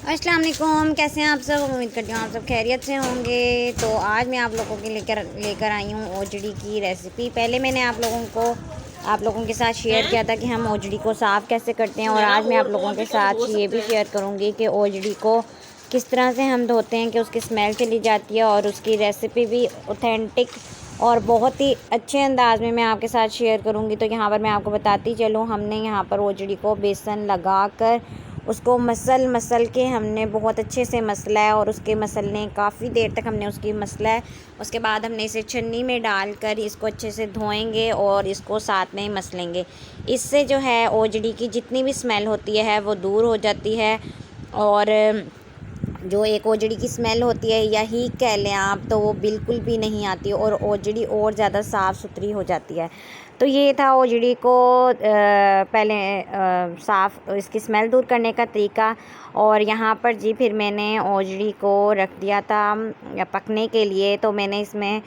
अस्सलाम वालेकुम, कैसे हैं आप सब। उम्मीद करती हूँ आप सब खैरियत से होंगे। तो आज मैं आप लोगों के लेकर आई हूँ ओजड़ी की रेसिपी। पहले मैंने आप लोगों के साथ शेयर किया था कि हम ओजड़ी को साफ़ कैसे करते हैं, और आज मैं आप लोगों के साथ ये भी शेयर करूँगी कि ओजड़ी को किस तरह से हम धोते हैं कि उसकी स्मेल चली जाती है, और उसकी रेसिपी भी ऑथेंटिक और बहुत ही अच्छे अंदाज में मैं आपके साथ शेयर करूँगी। तो यहाँ पर मैं आपको बताती चलूँ, हमने यहाँ पर ओजड़ी को बेसन लगा कर उसको मसल के हमने बहुत अच्छे से मसला है, और उसके मसलने काफ़ी देर तक हमने उसकी मसला है। उसके बाद हमने इसे छन्नी में डालकर इसको अच्छे से धोएंगे और इसको साथ में ही मसलेंगे। इससे जो है ओजड़ी की जितनी भी स्मेल होती है वो दूर हो जाती है, और जो एक ओजड़ी की स्मेल होती है या ही कह लें आप, तो वो बिल्कुल भी नहीं आती, और ओजड़ी और ज़्यादा साफ़ सुथरी हो जाती है। तो ये था ओजड़ी को पहले साफ़ इसकी स्मेल दूर करने का तरीका। और यहाँ पर जी फिर मैंने ओजड़ी को रख दिया था पकने के लिए। तो मैंने इसमें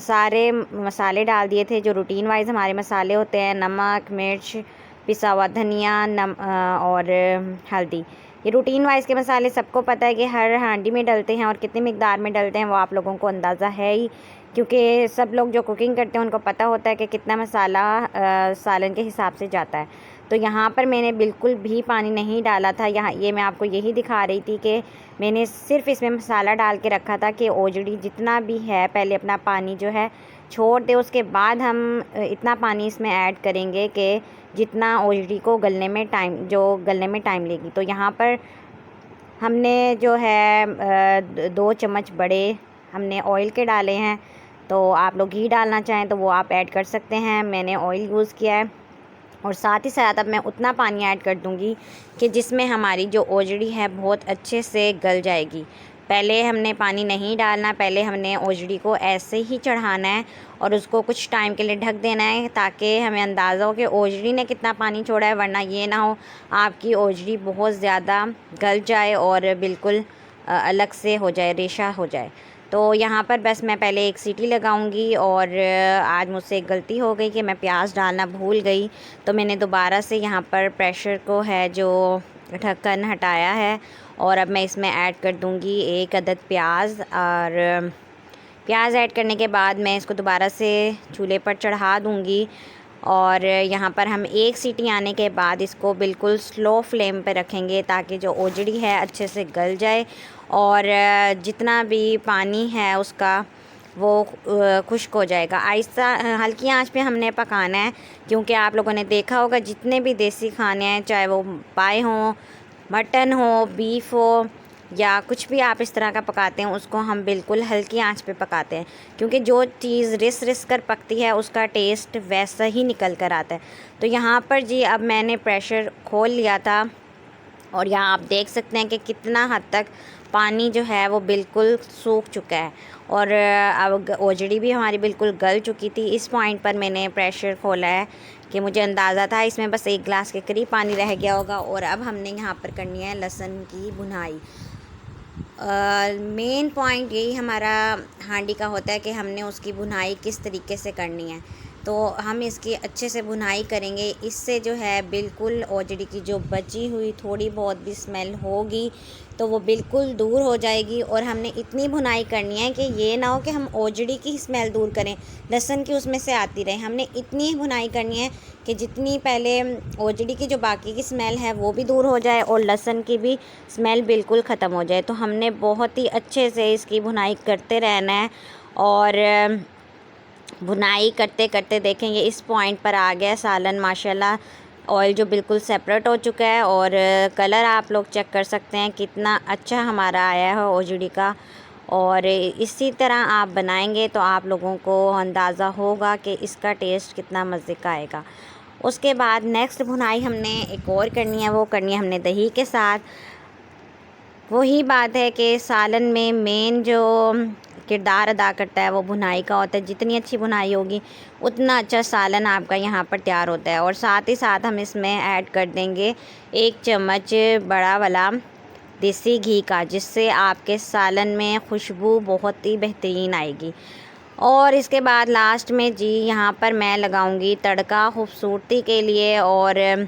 सारे मसाले डाल दिए थे जो रूटीन वाइज हमारे मसाले होते हैं, नमक, मिर्च, पिसा हुआ धनिया, और हल्दी। ये रूटीन वाइज के मसाले सबको पता है कि हर हांडी में डलते हैं, और कितनी मिकदार में डलते हैं वो आप लोगों को अंदाज़ा है ही, क्योंकि सब लोग जो कुकिंग करते हैं उनको पता होता है कि कितना मसाला सालन के हिसाब से जाता है। तो यहाँ पर मैंने बिल्कुल भी पानी नहीं डाला था। यहाँ ये मैं आपको यही दिखा रही थी कि मैंने सिर्फ इसमें मसाला डाल के रखा था कि ओजड़ी जितना भी है पहले अपना पानी जो है छोड़ दे, उसके बाद हम इतना पानी इसमें ऐड करेंगे कि जितना ओजड़ी को गलने में टाइम लेगी। तो यहाँ पर हमने जो है 2 चम्मच बड़े हमने ऑयल के डाले हैं। तो आप लोग घी डालना चाहें तो वो आप ऐड कर सकते हैं, मैंने ऑयल यूज़ किया है। और साथ ही साथ अब मैं उतना पानी ऐड कर दूंगी कि जिसमें हमारी जो ओजड़ी है बहुत अच्छे से गल जाएगी। पहले हमने पानी नहीं डालना, पहले हमने ओजड़ी को ऐसे ही चढ़ाना है और उसको कुछ टाइम के लिए ढक देना है, ताकि हमें अंदाज़ा हो कि ओजड़ी ने कितना पानी छोड़ा है। वरना ये ना हो आपकी ओजड़ी बहुत ज़्यादा गल जाए और बिल्कुल अलग से हो जाए, रेशा हो जाए। तो यहाँ पर बस मैं पहले एक सीटी लगाऊंगी, और आज मुझसे एक गलती हो गई कि मैं प्याज डालना भूल गई। तो मैंने दोबारा से यहाँ पर प्रेशर को है जो ढक्कन हटाया है, और अब मैं इसमें ऐड कर दूँगी 1 अदद प्याज। और प्याज ऐड करने के बाद मैं इसको दोबारा से चूल्हे पर चढ़ा दूँगी, और यहाँ पर हम 1 सीटी आने के बाद इसको बिल्कुल स्लो फ्लेम पे रखेंगे ताकि जो ओजड़ी है अच्छे से गल जाए, और जितना भी पानी है उसका वो खुश्क हो जाएगा। आहिस्ता हल्की आंच पे हमने पकाना है, क्योंकि आप लोगों ने देखा होगा जितने भी देसी खाने हैं, चाहे वो पाए हों, मटन हो, बीफ हो, या कुछ भी आप इस तरह का पकाते हैं, उसको हम बिल्कुल हल्की आंच पे पकाते हैं, क्योंकि जो चीज़ रिस कर पकती है उसका टेस्ट वैसा ही निकल कर आता है। तो यहाँ पर जी अब मैंने प्रेशर खोल लिया था, और यहाँ आप देख सकते हैं कि कितना हद तक पानी जो है वो बिल्कुल सूख चुका है, और अब ओजड़ी भी हमारी बिल्कुल गल चुकी थी। इस पॉइंट पर मैंने प्रेशर खोला है कि मुझे अंदाज़ा था इसमें बस 1 गिलास के करीब पानी रह गया होगा। और अब हमने यहाँ पर करनी है लहसुन की भुनाई। मेन पॉइंट यही हमारा हांडी का होता है कि हमने उसकी भुनाई किस तरीके से करनी है। तो हम इसकी अच्छे से भुनाई करेंगे, इससे जो है बिल्कुल ओजड़ी की जो बची हुई थोड़ी बहुत भी स्मेल होगी तो वो बिल्कुल दूर हो जाएगी। और हमने इतनी भुनाई करनी है कि ये ना हो कि हम ओजड़ी की स्मेल दूर करें, लहसुन की उसमें से आती रहे। हमने इतनी ही भुनाई करनी है कि जितनी पहले ओजड़ी की जो बाकी की स्मेल है वो भी दूर हो जाए, और लहसुन की भी स्मेल बिल्कुल ख़त्म हो जाए। तो हमने बहुत ही अच्छे से इसकी भुनाई करते रहना है, और भुनाई करते करते देखेंगे इस पॉइंट पर आ गया सालन माशाल्लाह, ऑयल जो बिल्कुल सेपरेट हो चुका है, और कलर आप लोग चेक कर सकते हैं कितना अच्छा हमारा आया है ओजड़ी का। और इसी तरह आप बनाएंगे तो आप लोगों को अंदाज़ा होगा कि इसका टेस्ट कितना मज़े का आएगा। उसके बाद नेक्स्ट भुनाई हमने एक और करनी है, वो करनी है हमने दही के साथ। वही बात है कि सालन में मेन जो किरदार अदा करता है वो भुनाई का होता है। जितनी अच्छी भुनाई होगी उतना अच्छा सालन आपका यहाँ पर तैयार होता है। और साथ ही साथ हम इसमें ऐड कर देंगे 1 चम्मच बड़ा वाला देसी घी का, जिससे आपके सालन में खुशबू बहुत ही बेहतरीन आएगी। और इसके बाद लास्ट में जी यहाँ पर मैं लगाऊंगी तड़का खूबसूरती के लिए, और